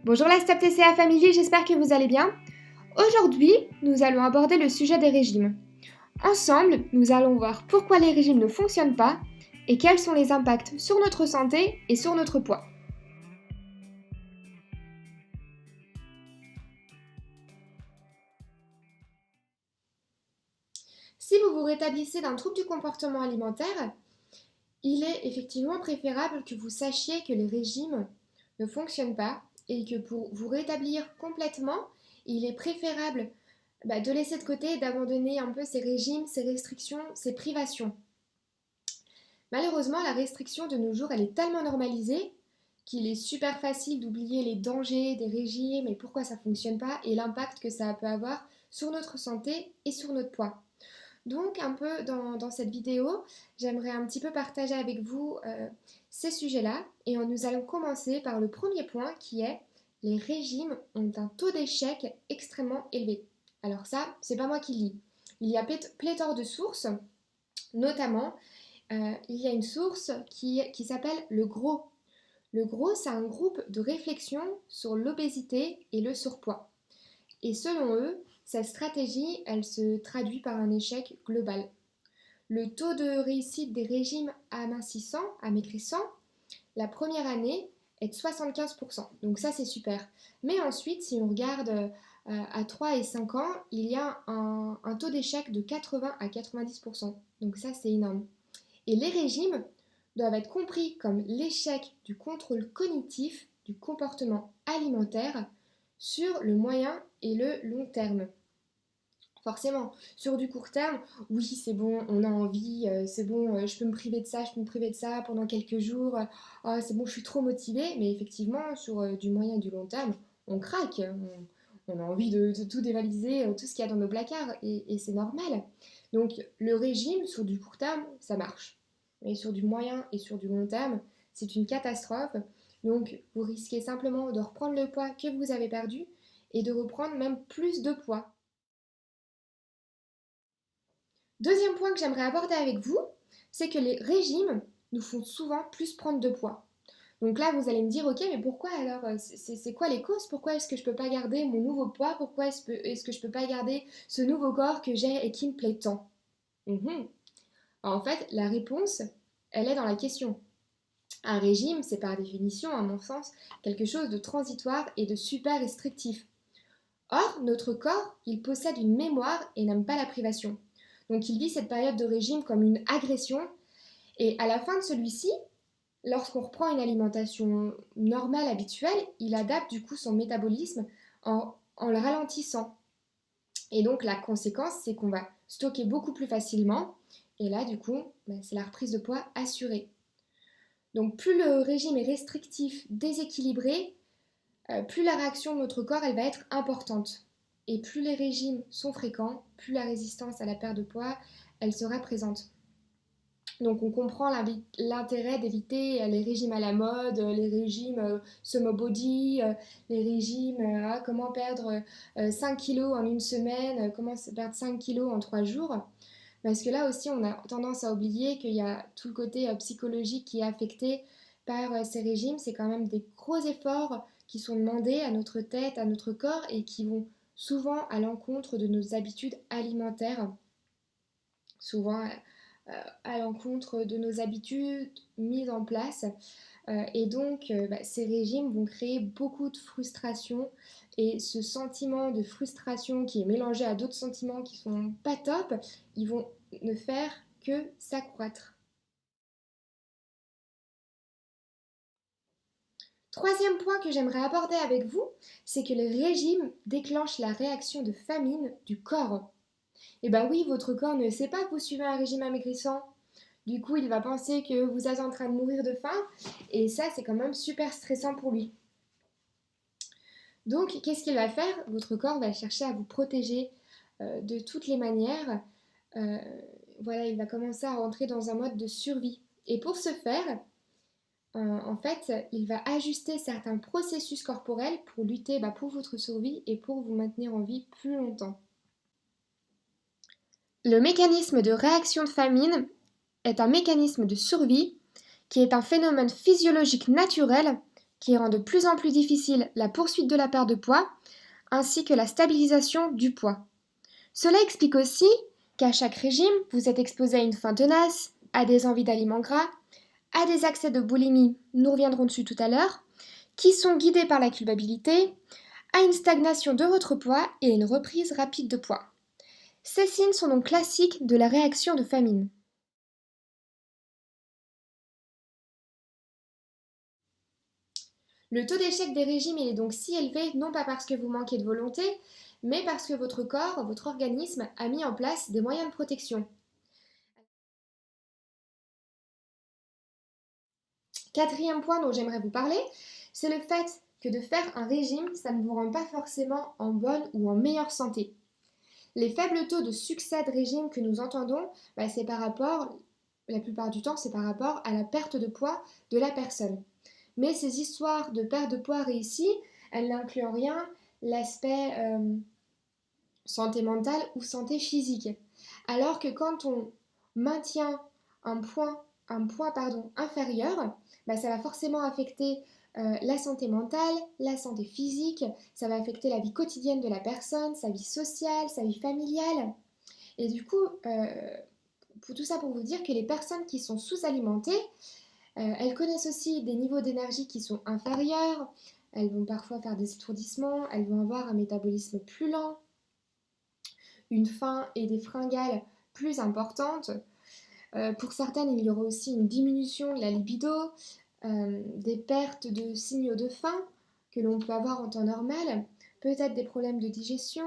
Bonjour la Stop TCA Family, j'espère que vous allez bien. Aujourd'hui, nous allons aborder le sujet des régimes. Ensemble, nous allons voir pourquoi les régimes ne fonctionnent pas et quels sont les impacts sur notre santé et sur notre poids. Si vous vous rétablissez d'un trouble du comportement alimentaire, il est effectivement préférable que vous sachiez que les régimes ne fonctionnent pas et que pour vous rétablir complètement, il est préférable de laisser de côté et d'abandonner un peu ces régimes, ces restrictions, ces privations. Malheureusement, la restriction de nos jours, elle est tellement normalisée qu'il est super facile d'oublier les dangers des régimes et pourquoi ça ne fonctionne pas et l'impact que ça peut avoir sur notre santé et sur notre poids. Donc, un peu dans cette vidéo, j'aimerais un petit peu partager avec vous ces sujets-là. Et nous allons commencer par le premier point qui est les régimes ont un taux d'échec extrêmement élevé. Alors ça, c'est pas moi qui le dis. Il y a pléthore de sources, notamment, il y a une source qui s'appelle Le Gros. Le Gros, c'est un groupe de réflexion sur l'obésité et le surpoids. Et selon eux, cette stratégie, elle se traduit par un échec global. Le taux de réussite des régimes amaigrissants, la première année est de 75%. Donc ça, c'est super. Mais ensuite, si on regarde à 3 et 5 ans, il y a un taux d'échec de 80 à 90%. Donc ça, c'est énorme. Et les régimes doivent être compris comme l'échec du contrôle cognitif du comportement alimentaire sur le moyen et le long terme. Forcément, sur du court terme, oui, c'est bon, on a envie, c'est bon, je peux me priver de ça, je peux me priver de ça pendant quelques jours, oh, c'est bon, je suis trop motivée, mais effectivement, sur du moyen et du long terme, on craque, on a envie de tout dévaliser, tout ce qu'il y a dans nos placards, et c'est normal. Donc, le régime, sur du court terme, ça marche. Mais sur du moyen et sur du long terme, c'est une catastrophe. Donc, vous risquez simplement de reprendre le poids que vous avez perdu et de reprendre même plus de poids. Deuxième point que j'aimerais aborder avec vous, c'est que les régimes nous font souvent plus prendre de poids. Donc là, vous allez me dire, ok, mais pourquoi alors c'est quoi les causes? Pourquoi est-ce que je ne peux pas garder mon nouveau poids? Pourquoi est-ce que je ne peux pas garder ce nouveau corps que j'ai et qui me plaît tant? En fait, la réponse, elle est dans la question. Un régime, c'est par définition, à mon sens, quelque chose de transitoire et de super restrictif. Or, notre corps, il possède une mémoire et n'aime pas la privation. Donc il vit cette période de régime comme une agression et à la fin de celui-ci, lorsqu'on reprend une alimentation normale, habituelle, il adapte du coup son métabolisme en le ralentissant. Et donc la conséquence, c'est qu'on va stocker beaucoup plus facilement et là du coup, c'est la reprise de poids assurée. Donc plus le régime est restrictif, déséquilibré, plus la réaction de notre corps elle va être importante. Et plus les régimes sont fréquents, plus la résistance à la perte de poids elle sera présente. Donc on comprend l'intérêt d'éviter les régimes à la mode, les régimes Sumo Body, les régimes comment perdre 5 kilos en une semaine, comment perdre 5 kilos en 3 jours. Parce que là aussi on a tendance à oublier qu'il y a tout le côté psychologique qui est affecté par ces régimes. C'est quand même des gros efforts qui sont demandés à notre tête, à notre corps et qui vont souvent à l'encontre de nos habitudes alimentaires. Souvent à l'encontre de nos habitudes mises en place. Et donc, ces régimes vont créer beaucoup de frustration. Et ce sentiment de frustration qui est mélangé à d'autres sentiments qui sont pas top, ils vont ne faire que s'accroître. Troisième point que j'aimerais aborder avec vous, c'est que les régimes déclenchent la réaction de famine du corps. Et ben oui, votre corps ne sait pas que vous suivez un régime amaigrissant. Du coup, il va penser que vous êtes en train de mourir de faim et ça, c'est quand même super stressant pour lui. Donc, qu'est-ce qu'il va faire? Votre corps va chercher à vous protéger de toutes les manières. Voilà, il va commencer à rentrer dans un mode de survie. Et pour ce faire, en fait, il va ajuster certains processus corporels pour lutter pour votre survie et pour vous maintenir en vie plus longtemps. Le mécanisme de réaction de famine est un mécanisme de survie qui est un phénomène physiologique naturel qui rend de plus en plus difficile la poursuite de la perte de poids, ainsi que la stabilisation du poids. Cela explique aussi qu'à chaque régime, vous êtes exposé à une faim tenace, à des envies d'aliments gras, à des accès de boulimie, nous reviendrons dessus tout à l'heure, qui sont guidés par la culpabilité, à une stagnation de votre poids et à une reprise rapide de poids. Ces signes sont donc classiques de la réaction de famine. Le taux d'échec des régimes est donc si élevé, non pas parce que vous manquez de volonté, mais parce que votre corps, votre organisme a mis en place des moyens de protection. Quatrième point dont j'aimerais vous parler, c'est le fait que de faire un régime, ça ne vous rend pas forcément en bonne ou en meilleure santé. Les faibles taux de succès de régime que nous entendons, c'est par rapport, la plupart du temps, c'est par rapport à la perte de poids de la personne. Mais ces histoires de perte de poids réussie, elles n'incluent en rien l'aspect santé mentale ou santé physique. Alors que quand on maintient un poids inférieur, ça va forcément affecter la santé mentale, la santé physique, ça va affecter la vie quotidienne de la personne, sa vie sociale, sa vie familiale. Et du coup, tout ça pour vous dire que les personnes qui sont sous-alimentées, elles connaissent aussi des niveaux d'énergie qui sont inférieurs, elles vont parfois faire des étourdissements, elles vont avoir un métabolisme plus lent, une faim et des fringales plus importantes. Pour certaines, il y aura aussi une diminution de la libido, des pertes de signaux de faim que l'on peut avoir en temps normal, peut-être des problèmes de digestion,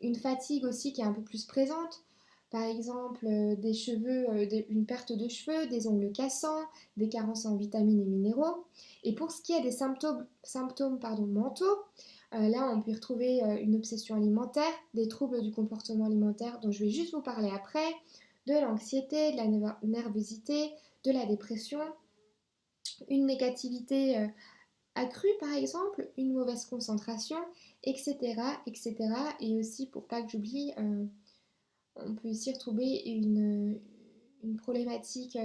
une fatigue aussi qui est un peu plus présente, par exemple des cheveux, une perte de cheveux, des ongles cassants, des carences en vitamines et minéraux. Et pour ce qui est des symptômes mentaux, là on peut y retrouver une obsession alimentaire, des troubles du comportement alimentaire dont je vais juste vous parler après, de l'anxiété, de la nervosité, de la dépression, une négativité accrue par exemple, une mauvaise concentration, etc. etc. Et aussi, pour pas que j'oublie, on peut aussi retrouver une problématique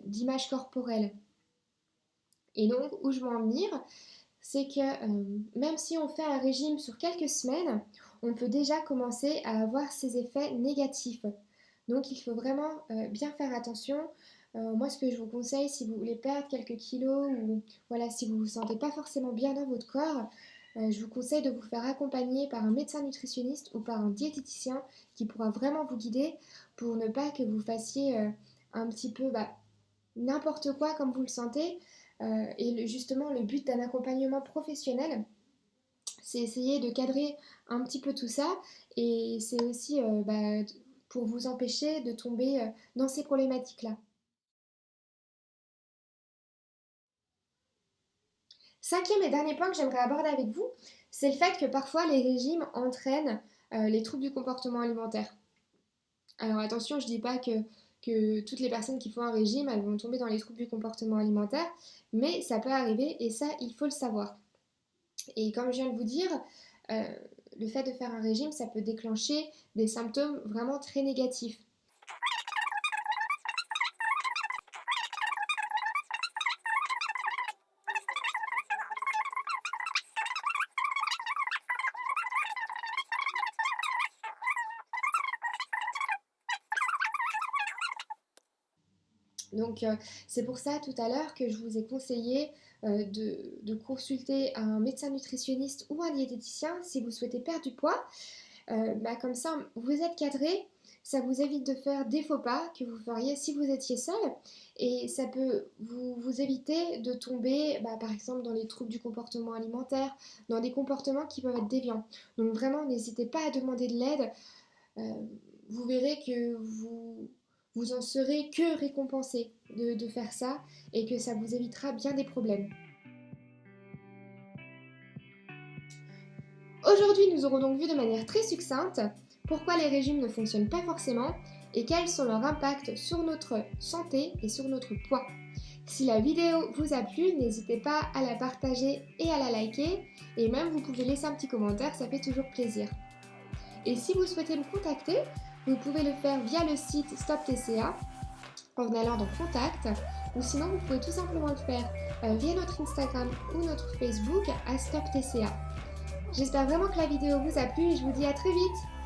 d'image corporelle. Et donc, où je veux en venir, c'est que même si on fait un régime sur quelques semaines, on peut déjà commencer à avoir ces effets négatifs. Donc, il faut vraiment bien faire attention. Moi, ce que je vous conseille, si vous voulez perdre quelques kilos ou si vous ne vous sentez pas forcément bien dans votre corps, je vous conseille de vous faire accompagner par un médecin nutritionniste ou par un diététicien qui pourra vraiment vous guider pour ne pas que vous fassiez un petit peu n'importe quoi comme vous le sentez. Justement, le but d'un accompagnement professionnel, c'est essayer de cadrer un petit peu tout ça et c'est aussi pour vous empêcher de tomber dans ces problématiques-là. Cinquième et dernier point que j'aimerais aborder avec vous, c'est le fait que parfois les régimes entraînent les troubles du comportement alimentaire. Alors attention, je ne dis pas que toutes les personnes qui font un régime, elles vont tomber dans les troubles du comportement alimentaire, mais ça peut arriver et ça, il faut le savoir. Et comme je viens de vous dire, le fait de faire un régime, ça peut déclencher des symptômes vraiment très négatifs. Donc c'est pour ça tout à l'heure que je vous ai conseillé de consulter un médecin nutritionniste ou un diététicien si vous souhaitez perdre du poids. Comme ça, vous êtes cadré, ça vous évite de faire des faux pas que vous feriez si vous étiez seul et ça peut vous éviter de tomber par exemple dans les troubles du comportement alimentaire, dans des comportements qui peuvent être déviants. Donc vraiment, n'hésitez pas à demander de l'aide. Vous verrez que vous en serez que récompensé de faire ça et que ça vous évitera bien des problèmes. Aujourd'hui, nous aurons donc vu de manière très succincte pourquoi les régimes ne fonctionnent pas forcément et quels sont leurs impacts sur notre santé et sur notre poids. Si la vidéo vous a plu, n'hésitez pas à la partager et à la liker et même vous pouvez laisser un petit commentaire, ça fait toujours plaisir. Et si vous souhaitez me contacter, vous pouvez le faire via le site Stop TCA en allant dans Contact, ou sinon vous pouvez tout simplement le faire via notre Instagram ou notre Facebook à StopTCA. J'espère vraiment que la vidéo vous a plu et je vous dis à très vite.